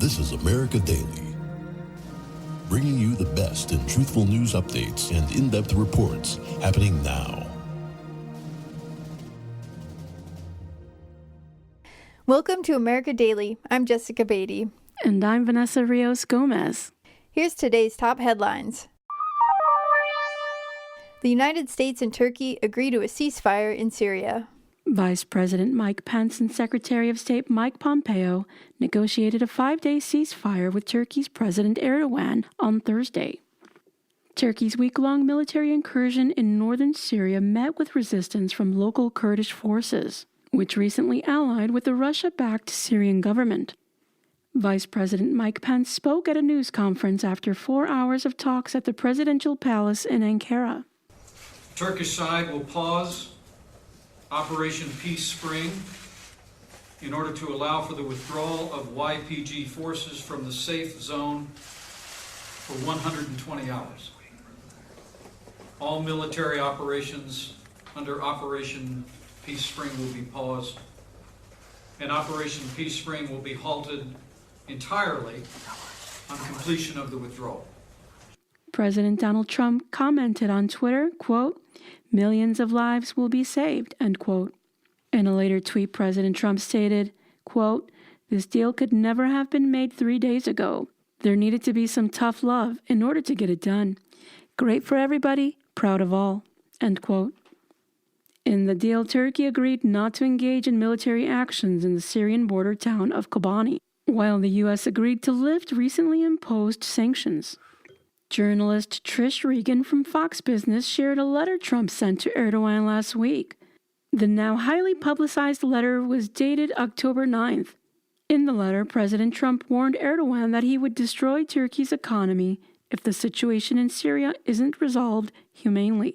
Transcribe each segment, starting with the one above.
This is America Daily, bringing you the best in truthful news updates and in-depth reports happening now. Welcome to America Daily. I'm Jessica Beatty. And I'm Vanessa Rios Gomez. Here's today's top headlines. The United States and Turkey agree to a ceasefire in Syria. Vice President Mike Pence and Secretary of State Mike Pompeo negotiated a 5-day ceasefire with Turkey's President Erdogan on Thursday. Turkey's week-long military incursion in northern Syria met with resistance from local Kurdish forces, which recently allied with the Russia-backed Syrian government. Vice President Mike Pence spoke at a news conference after 4 hours of talks at the presidential palace in Ankara. Turkish side will pause Operation Peace Spring in order to allow for the withdrawal of YPG forces from the safe zone for 120 hours. All military operations under Operation Peace Spring will be paused, and Operation Peace Spring will be halted entirely on completion of the withdrawal. President Donald Trump commented on Twitter, quote, "Millions of lives will be saved," end quote. In a later tweet, President Trump stated, quote, "This deal could never have been made 3 days ago. There needed to be some tough love in order to get it done. Great for everybody, proud of all," end quote. In the deal, Turkey agreed not to engage in military actions in the Syrian border town of Kobani, while the U.S. agreed to lift recently imposed sanctions. Journalist Trish Regan from Fox Business shared a letter Trump sent to Erdogan last week. The now highly publicized letter was dated October 9th. In the letter, President Trump warned Erdogan that he would destroy Turkey's economy if the situation in Syria isn't resolved humanely.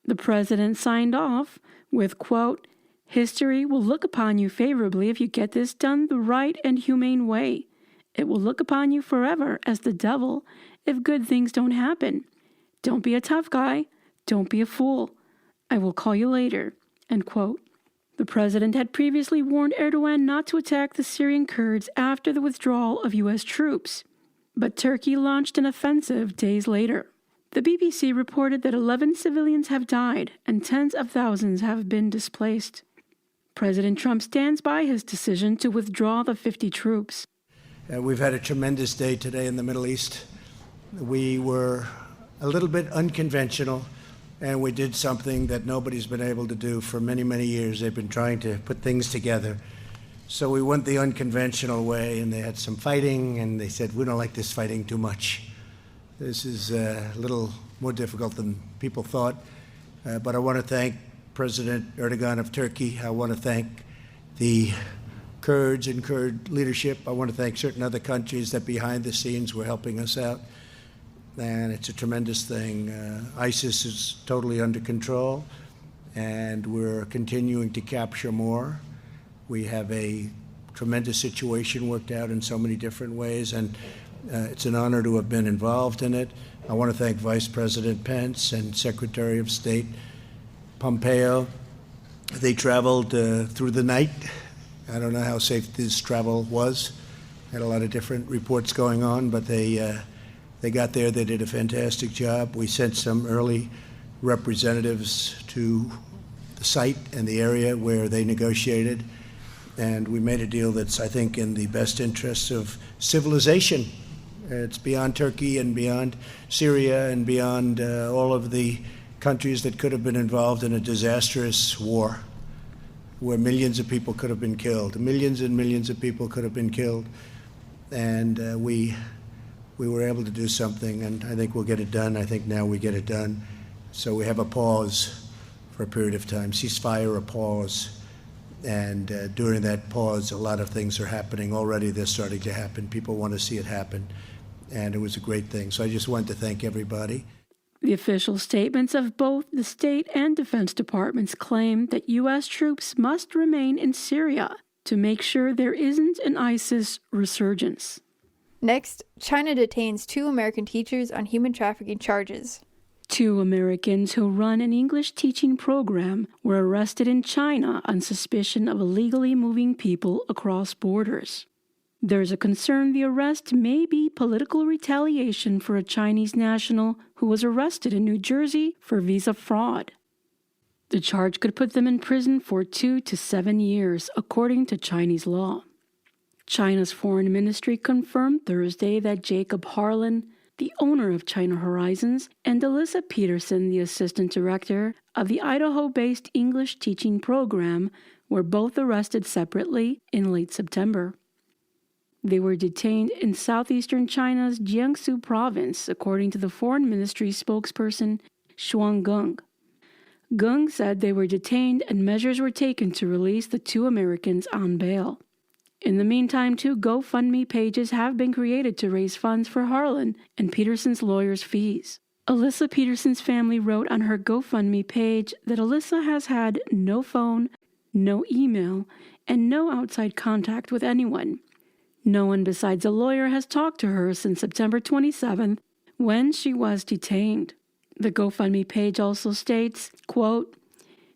The president signed off with, quote, "History will look upon you favorably if you get this done the right and humane way. It will look upon you forever as the devil if good things don't happen. Don't be a tough guy. Don't be a fool. I will call you later," end quote. The president had previously warned Erdogan not to attack the Syrian Kurds after the withdrawal of U.S. troops, but Turkey launched an offensive days later. The BBC reported that 11 civilians have died and tens of thousands have been displaced. President Trump stands by his decision to withdraw the 50 troops. We've had a tremendous day today in the Middle East. We were a little bit unconventional, and we did something that nobody's been able to do for many, many years. They've been trying to put things together. So we went the unconventional way, and they had some fighting, and they said, "We don't like this fighting too much. This is a little more difficult than people thought." But I want to thank President Erdogan of Turkey. I want to thank the Kurds and Kurd leadership. I want to thank certain other countries that behind the scenes were helping us out. And it's a tremendous thing. ISIS is totally under control, and we're continuing to capture more. We have a tremendous situation worked out in so many different ways, and it's an honor to have been involved in it. I want to thank Vice President Pence and Secretary of State Pompeo. They traveled through the night. I don't know how safe this travel was. Had a lot of different reports going on, but they got there. They did a fantastic job. We sent some early representatives to the site and the area where they negotiated, and we made a deal that's, I think, in the best interests of civilization. It's beyond Turkey and beyond Syria and beyond all of the countries that could have been involved in a disastrous war where millions of people could have been killed. Millions and millions of people could have been killed. And we were able to do something, and I think we'll get it done. I think now we get it done. So we have a pause for a period of time, ceasefire, a pause. And during that pause, a lot of things are happening. Already they're starting to happen. People want to see it happen. And it was a great thing. So I just wanted to thank everybody. The official statements of both the State and Defense Departments claim that U.S. troops must remain in Syria to make sure there isn't an ISIS resurgence. Next, China detains 2 American teachers on human trafficking charges. 2 Americans who run an English teaching program were arrested in China on suspicion of illegally moving people across borders. There's a concern the arrest may be political retaliation for a Chinese national who was arrested in New Jersey for visa fraud. The charge could put them in prison for 2 to 7 years, according to Chinese law. China's foreign ministry confirmed Thursday that Jacob Harlan, the owner of China Horizons, and Alyssa Peterson, the assistant director of the Idaho-based English teaching program, were both arrested separately in late September. They were detained in southeastern China's Jiangsu province, according to the foreign ministry spokesperson Xuan Geng. Geng said they were detained and measures were taken to release the two Americans on bail. In the meantime, 2 GoFundMe pages have been created to raise funds for Harlan and Peterson's lawyers' fees. Alyssa Peterson's family wrote on her GoFundMe page that Alyssa has had no phone, no email, and no outside contact with anyone. No one besides a lawyer has talked to her since September 27th, when she was detained. The GoFundMe page also states, quote,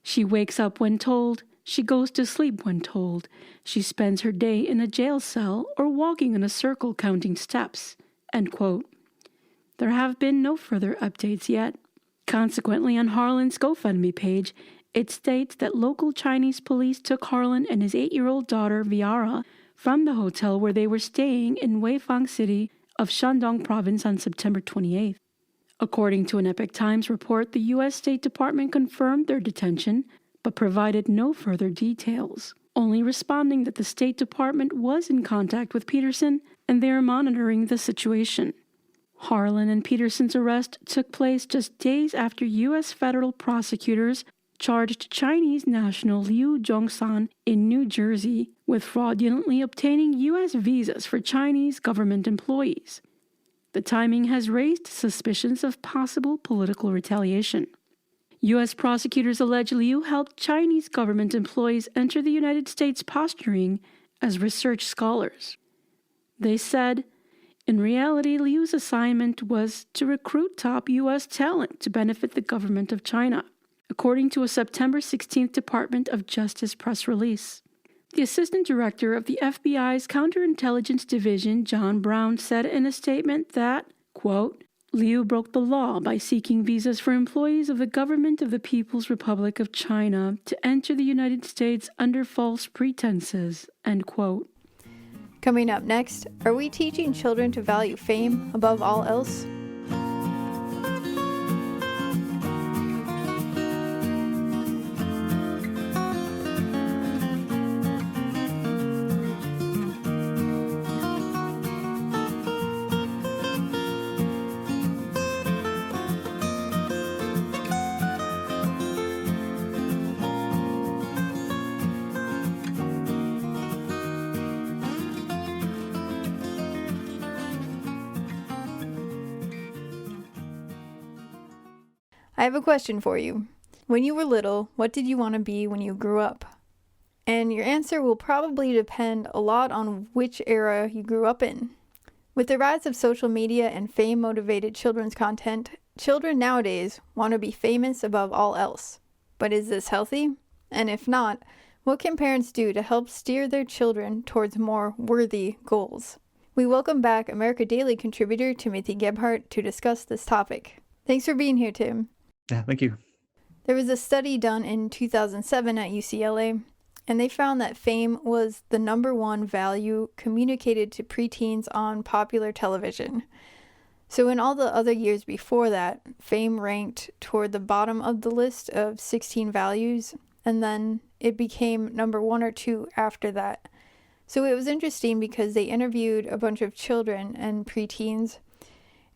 "She wakes up when told, she goes to sleep when told, she spends her day in a jail cell or walking in a circle counting steps," end quote. There have been no further updates yet. Consequently, on Harlan's GoFundMe page, it states that local Chinese police took Harlan and his 8-year-old daughter, Viara, from the hotel where they were staying in Weifang City of Shandong Province on September 28th. According to an Epoch Times report, the U.S. State Department confirmed their detention, but provided no further details, only responding that the State Department was in contact with Peterson and they are monitoring the situation. Harlan and Peterson's arrest took place just days after U.S. federal prosecutors charged Chinese national Liu Zhongsan in New Jersey with fraudulently obtaining U.S. visas for Chinese government employees. The timing has raised suspicions of possible political retaliation. U.S. prosecutors allege Liu helped Chinese government employees enter the United States posturing as research scholars. They said, in reality, Liu's assignment was to recruit top U.S. talent to benefit the government of China, according to a September 16th Department of Justice press release. The assistant director of the FBI's Counterintelligence Division, John Brown, said in a statement that, quote, "Liu broke the law by seeking visas for employees of the government of the People's Republic of China to enter the United States under false pretenses," end quote. Coming up next, are we teaching children to value fame above all else? I have a question for you. When you were little, what did you want to be when you grew up? And your answer will probably depend a lot on which era you grew up in. With the rise of social media and fame-motivated children's content, children nowadays want to be famous above all else. But is this healthy? And if not, what can parents do to help steer their children towards more worthy goals? We welcome back America Daily contributor Timothy Gebhardt to discuss this topic. Thanks for being here, Tim. Yeah, thank you. There was a study done in 2007 at UCLA, and they found that fame was the number one value communicated to preteens on popular television. So in all the other years before that, fame ranked toward the bottom of the list of 16 values, and then it became number 1 or 2 after that. So it was interesting because they interviewed a bunch of children and preteens,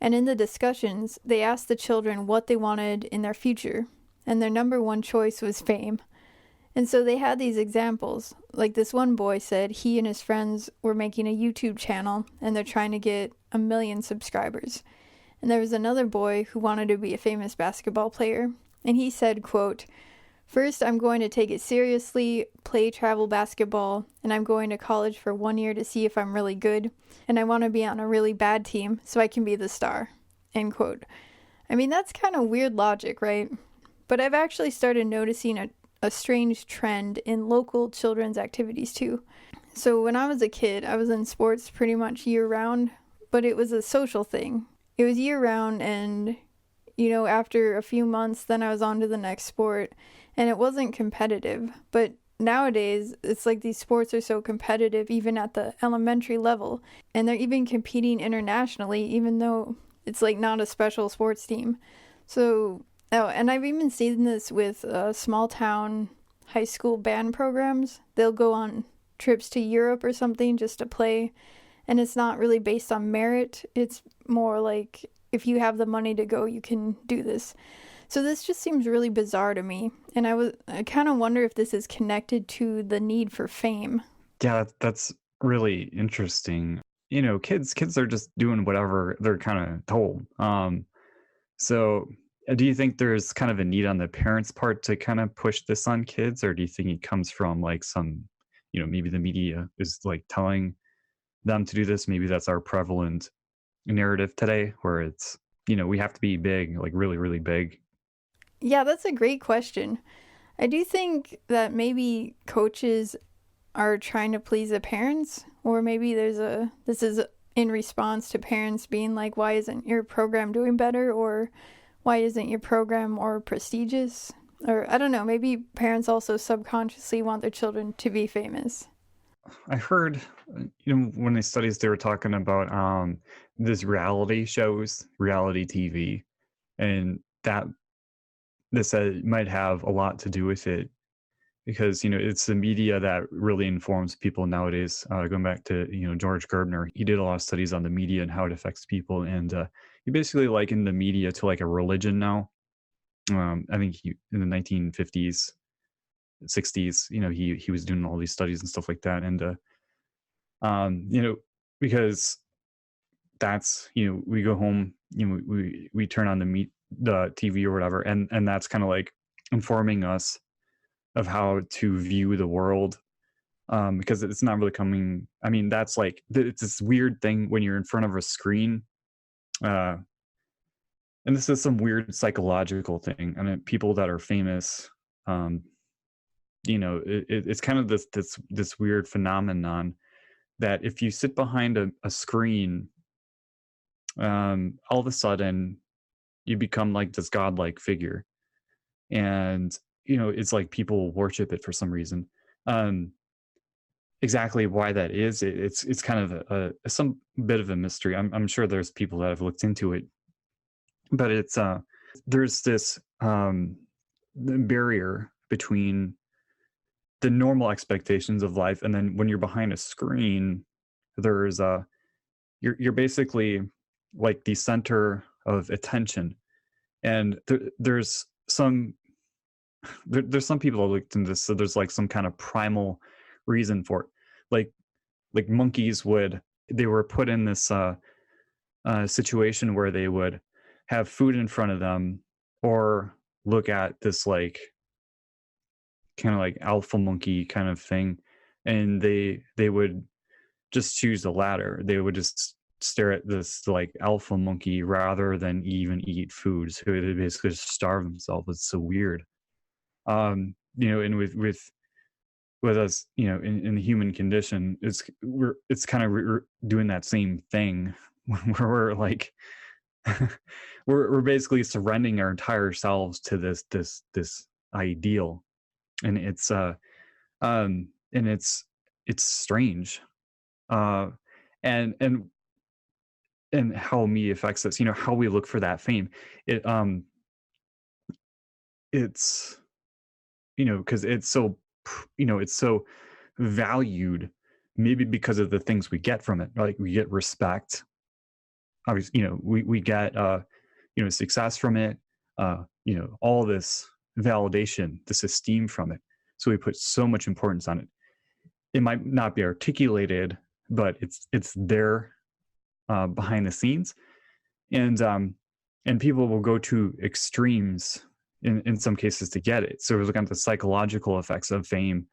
and in the discussions, they asked the children what they wanted in their future, and their number 1 choice was fame. And so they had these examples. Like this one boy said he and his friends were making a YouTube channel, and they're trying to get 1 million subscribers. And there was another boy who wanted to be a famous basketball player, and he said, quote, "First, I'm going to take it seriously, play travel basketball, and I'm going to college for 1 year to see if I'm really good, and I want to be on a really bad team so I can be the star," end quote. I mean, that's kind of weird logic, right? But I've actually started noticing a strange trend in local children's activities too. So when I was a kid, I was in sports pretty much year round, but it was a social thing. It was year round, and after a few months, then I was on to the next sport, and it wasn't competitive. But nowadays, it's like these sports are so competitive, even at the elementary level, and they're even competing internationally, even though it's like not a special sports team. So, and I've even seen this with small town high school band programs. They'll go on trips to Europe or something just to play, and it's not really based on merit. It's more like, if you have the money to go, you can do this. So this just seems really bizarre to me, and I kind of wonder if this is connected to the need for fame. Yeah, that's really interesting. Kids are just doing whatever they're kind of told. So do you think there's kind of a need on the parents' part to kind of push this on kids, or do you think it comes from like some, maybe the media is like telling them to do this? Maybe that's our prevalent narrative today, where it's, we have to be big, like really, really big. Yeah, that's a great question. I do think that maybe coaches are trying to please the parents, or maybe this is in response to parents being like, why isn't your program doing better? Or why isn't your program more prestigious? Or I don't know, maybe parents also subconsciously want their children to be famous. I heard, when they studies, they were talking about this reality shows, reality TV, and that this might have a lot to do with it, because it's the media that really informs people nowadays. Going back to George Gerbner, he did a lot of studies on the media and how it affects people, and he basically likened the media to like a religion now. I think in the 1950s, 60s, he was doing all these studies and stuff like that, and because that's we go home, we turn on the TV or whatever, and that's kind of like informing us of how to view the world, because it's not really coming. I mean, that's like it's this weird thing when you're in front of a screen, and this is some weird psychological thing. I mean, people that are famous, it's kind of this weird phenomenon that if you sit behind a screen, all of a sudden you become like this godlike figure, and it's like people worship it for some reason. Exactly why that is, it's kind of some bit of a mystery. I'm sure there's people that have looked into it, but it's there's this barrier between the normal expectations of life, and then when you're behind a screen, there's you're basically like the center of attention, and there's some people that looked into this, so there's like some kind of primal reason for it. Like monkeys they were put in this situation where they would have food in front of them, or look at this like kind of like alpha monkey kind of thing, and they would just choose the latter. They would just stare at this like alpha monkey rather than even eat food. So they basically just starve themselves. It's so weird. And with us, in the human condition, it's kind of doing that same thing, where we're like we're basically surrendering our entire selves to this ideal, and it's strange, and how media affects us, how we look for that fame. It's because it's so valued, maybe because of the things we get from it. Like we get respect, obviously, we get success from it, all this validation, this esteem from it. So we put so much importance on it. It might not be articulated, but it's there behind the scenes, and people will go to extremes in some cases to get it. So we're looking at the psychological effects of fame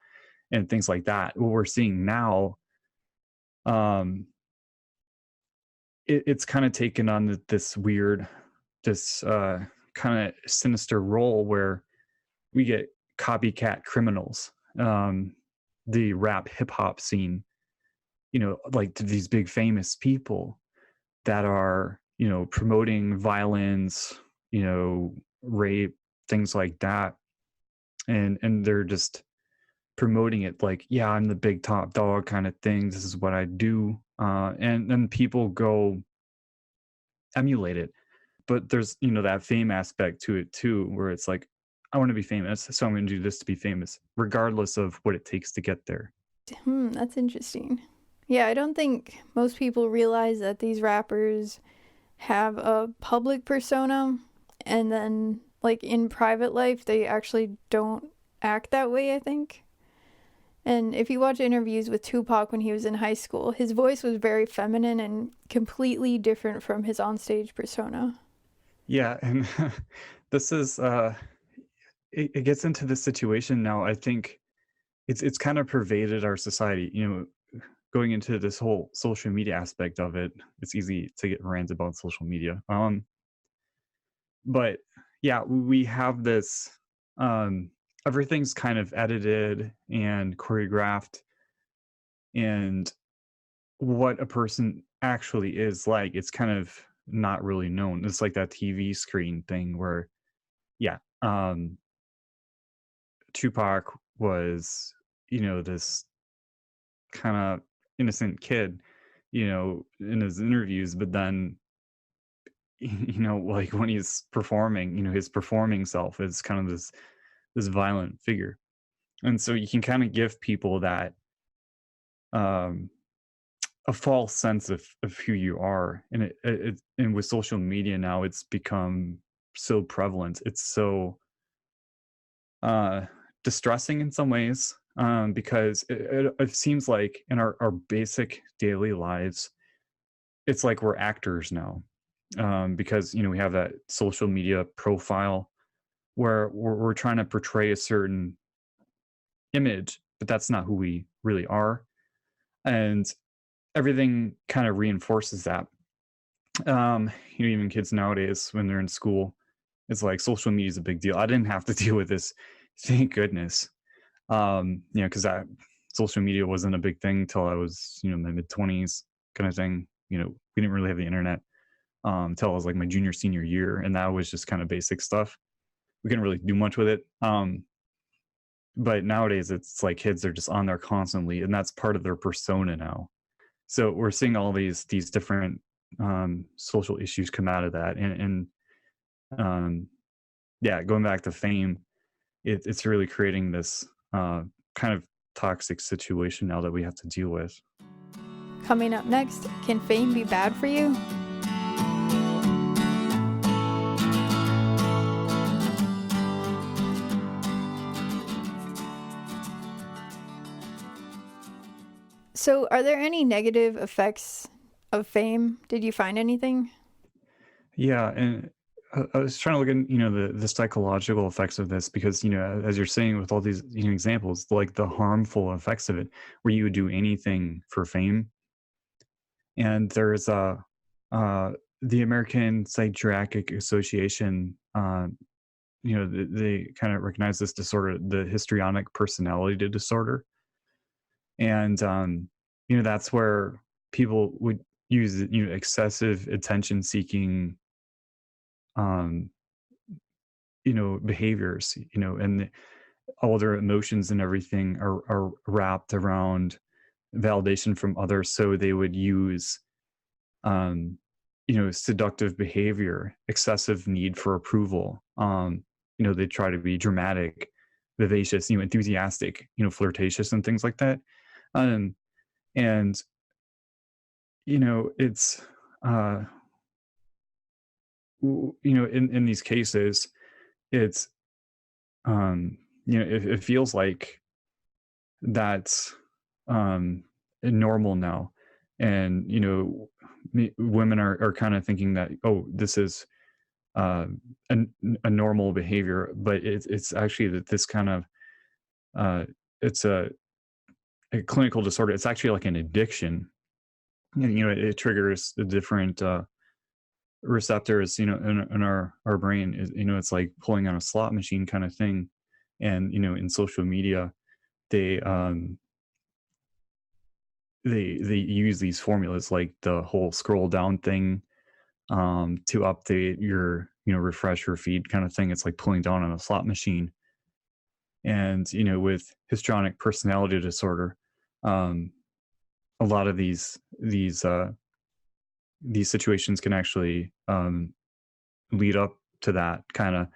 and things like that. What we're seeing now, it's kind of taken on this weird, kind of sinister role where we get copycat criminals. The rap hip hop scene like to these big famous people that are, promoting violence, rape, things like that. And they're just promoting it like, yeah, I'm the big top dog kind of thing. This is what I do. And then people go emulate it. But there's, that fame aspect to it too, where it's like, I want to be famous, so I'm going to do this to be famous, regardless of what it takes to get there. That's interesting. Yeah, I don't think most people realize that these rappers have a public persona, and then, like, in private life, they actually don't act that way, I think. And if you watch interviews with Tupac when he was in high school, his voice was very feminine and completely different from his onstage persona. Yeah, and this is it gets into this situation now. I think it's kind of pervaded our society. Going into this whole social media aspect of it, it's easy to get rants about social media. But yeah, we have this. Everything's kind of edited and choreographed, and what a person actually is like, it's kind of not really known. It's like that TV screen thing where, yeah, Tupac was, this kind of innocent kid, in his interviews, but then, like when he's performing, his performing self is kind of this violent figure. And so you can kind of give people that a false sense of who you are. And and with social media now, it's become so prevalent. It's so distressing in some ways, because it seems like in our basic daily lives, it's like we're actors now, because we have that social media profile where we're trying to portray a certain image, but that's not who we really are, and everything kind of reinforces that. Even kids nowadays when they're in school, it's like social media is a big deal. I didn't have to deal with this, thank goodness. Because that social media wasn't a big thing till I was, in my mid-20s kind of thing. We didn't really have the internet until I was like my junior, senior year, and that was just kind of basic stuff. We couldn't really do much with it. But nowadays it's like kids are just on there constantly, and that's part of their persona now. So we're seeing all these different social issues come out of that, and going back to fame, it's really creating this kind of toxic situation now that we have to deal with. Coming up next, can fame be bad for you? So, are there any negative effects of fame? Did you find anything? Yeah, and I was trying to look at the psychological effects of this, because as you're saying with all these examples, like the harmful effects of it, where you would do anything for fame. And there's the American Psychiatric Association. They kind of recognize this disorder, the histrionic personality disorder. And that's where people would use excessive attention seeking behaviors, and all their emotions and everything are wrapped around validation from others. So they would use seductive behavior, excessive need for approval. They try to be dramatic, vivacious, enthusiastic, flirtatious and things like that. And it's in these cases, it's it feels like that's normal now. And women are kind of thinking that, oh, this is a normal behavior, but it's actually that this kind of it's a clinical disorder. It's actually like an addiction, and it triggers the different receptors in our brain. It's like pulling on a slot machine kind of thing. And in social media, they they use these formulas like the whole scroll down thing, to update your, refresh your feed kind of thing. It's like pulling down on a slot machine. And with histrionic personality disorder, um, a lot of these situations can actually lead up to that kind of,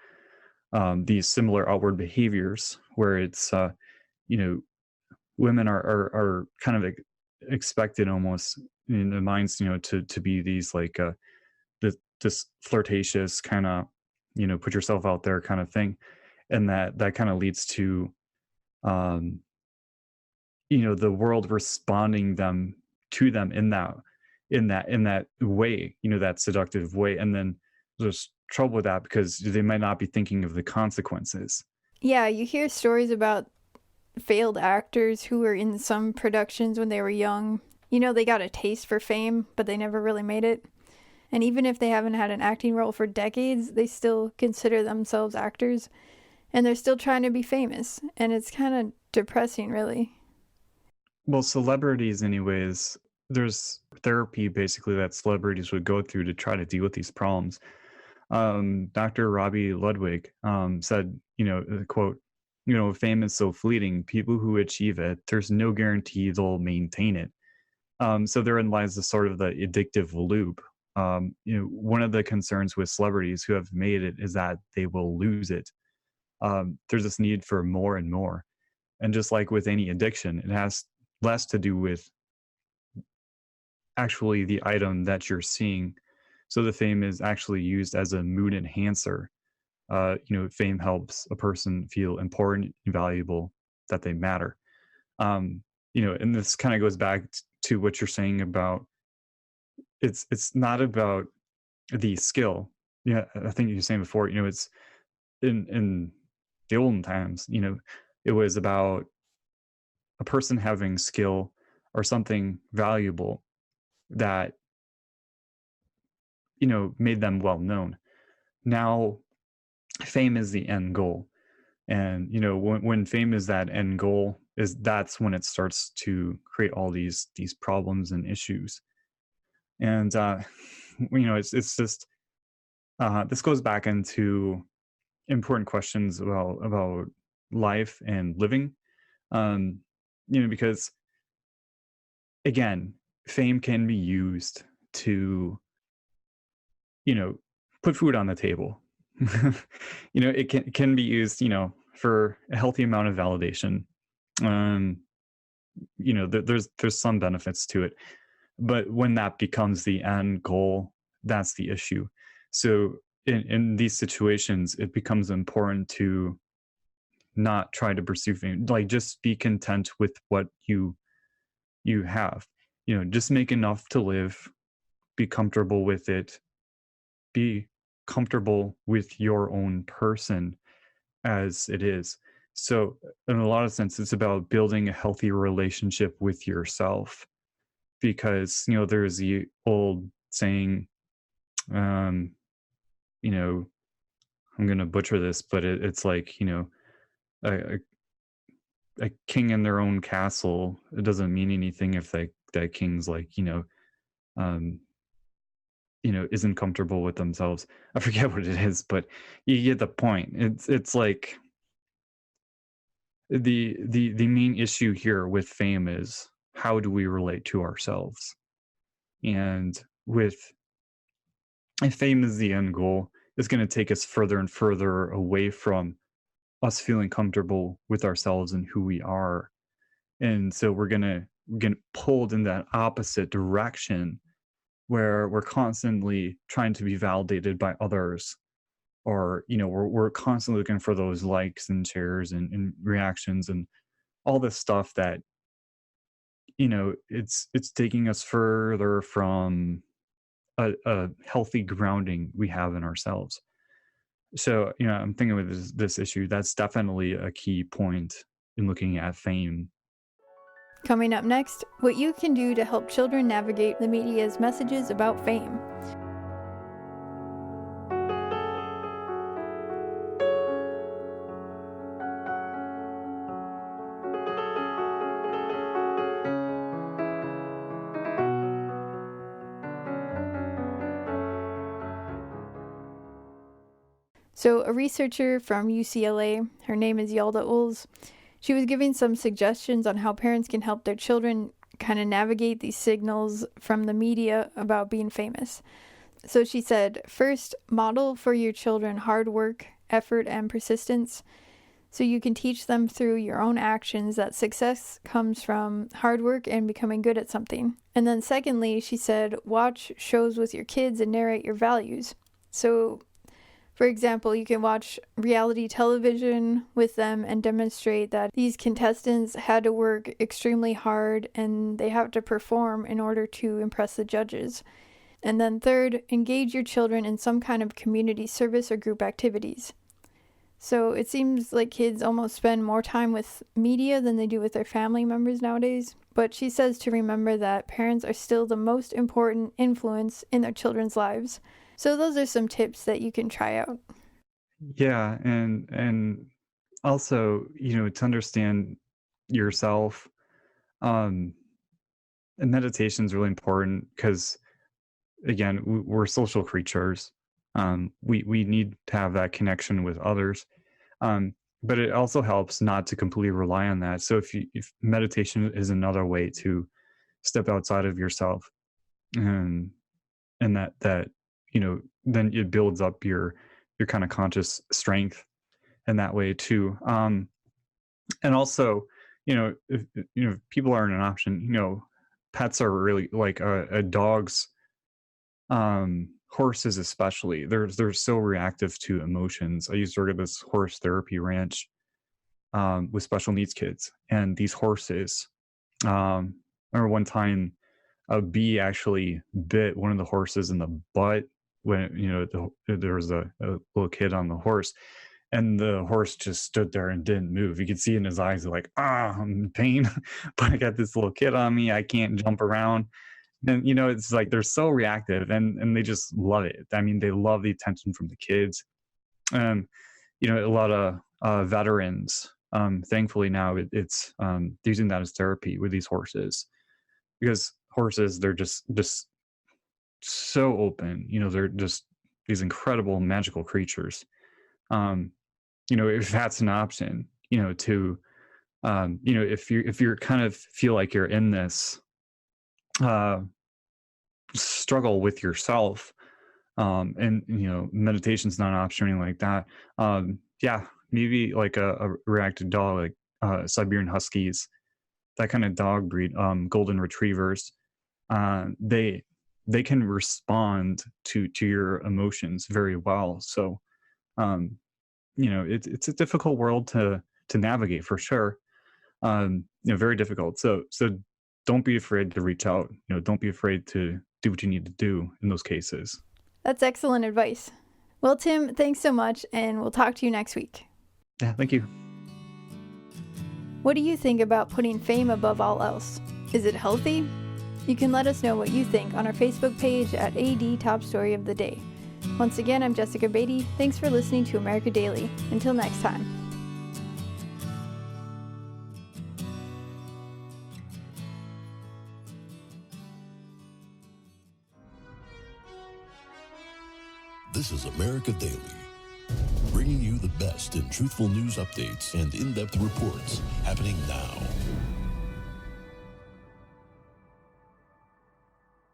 these similar outward behaviors where it's women are kind of expected almost in their minds, to be these like this flirtatious kind of, put yourself out there kind of thing. And that kind of leads to um the world responding them to them in that way, that seductive way. And then there's trouble with that because they might not be thinking of the consequences. Yeah, you hear stories about failed actors who were in some productions when they were young. They got a taste for fame, but they never really made it. And even if they haven't had an acting role for decades, they still consider themselves actors. And they're still trying to be famous. And it's kind of depressing, really. Well, celebrities anyways, there's therapy basically that celebrities would go through to try to deal with these problems. Dr. Robbie Ludwig said, quote, fame is so fleeting. People who achieve it, there's no guarantee they'll maintain it. So therein lies the sort of the addictive loop. One of the concerns with celebrities who have made it is that they will lose it. There's this need for more and more. And just like with any addiction, it has less to do with actually the item that you're seeing. So the fame is actually used as a mood enhancer. Fame helps a person feel important and valuable, that they matter. And this kind of goes back to what you're saying about it's not about the skill. Yeah, I think you were saying before, it's in the olden times, it was about a person having skill or something valuable that made them well known. Now fame is the end goal. And when fame is that end goal, that's when it starts to create all these problems and issues. And it's just this goes back into important questions about life and living, because again, fame can be used to put food on the table. It can be used for a healthy amount of validation. There's some benefits to it, but when that becomes the end goal, that's the issue. So in these situations, it becomes important to not try to pursue fame. Like, just be content with what you have. Just make enough to live, be comfortable with it, be comfortable with your own person as it is. So in a lot of sense, it's about building a healthy relationship with yourself, because there's the old saying, I'm gonna butcher this, but it's like, a king in their own castle, it doesn't mean anything if that king's like isn't comfortable with themselves. I forget what it is, but you get the point. It's like the main issue here with fame is, how do we relate to ourselves? And if fame is the end goal, it's going to take us further and further away from us feeling comfortable with ourselves and who we are. And so we're gonna get pulled in that opposite direction, where we're constantly trying to be validated by others, or we're constantly looking for those likes and shares and reactions and all this stuff that it's taking us further from a healthy grounding we have in ourselves. So I'm thinking with this issue, that's definitely a key point in looking at fame. Coming up next, what you can do to help children navigate the media's messages about fame. So a researcher from UCLA, her name is Yalda Ols, she was giving some suggestions on how parents can help their children kind of navigate these signals from the media about being famous. So she said, first, model for your children hard work, effort, and persistence, so you can teach them through your own actions that success comes from hard work and becoming good at something. And then secondly, she said, watch shows with your kids and narrate your values. So, for example, you can watch reality television with them and demonstrate that these contestants had to work extremely hard and they have to perform in order to impress the judges. And then third, engage your children in some kind of community service or group activities. So it seems like kids almost spend more time with media than they do with their family members nowadays. But she says to remember that parents are still the most important influence in their children's lives. So those are some tips that you can try out. Yeah, and also, to understand yourself, and meditation is really important because, again, we're social creatures. We need to have that connection with others, but it also helps not to completely rely on that. So if meditation is another way to step outside of yourself, and that then it builds up your kind of conscious strength in that way too. And also, if people aren't an option, pets are really like a dog's, horses especially, they're so reactive to emotions. I used to work at this horse therapy ranch with special needs kids, and these horses, I remember one time a bee actually bit one of the horses in the butt when there was a little kid on the horse, and the horse just stood there and didn't move. You could see in his eyes like, I'm in pain, but I got this little kid on me, I can't jump around. And it's like they're so reactive, and they just love it. I mean, they love the attention from the kids. A lot of veterans, thankfully now it's using that as therapy with these horses, because horses, they're just so open. They're just these incredible magical creatures. If that's an option, to if you're kind of feel like you're in this struggle with yourself, and meditation's not an option or anything like that, maybe like a reactive dog, like Siberian Huskies, that kind of dog breed, golden retrievers, they can respond to your emotions very well. So it's a difficult world to navigate for sure, very difficult. So don't be afraid to reach out. Don't be afraid to do what you need to do in those cases. That's excellent advice. Well, Tim, thanks so much, and we'll talk to you next week. Yeah, thank you. What do you think about putting fame above all else? Is it healthy? You can let us know what you think on our Facebook page at AD Top Story of the Day. Once again, I'm Jessica Beatty. Thanks for listening to America Daily. Until next time. This is America Daily, bringing you the best in truthful news updates and in-depth reports happening now.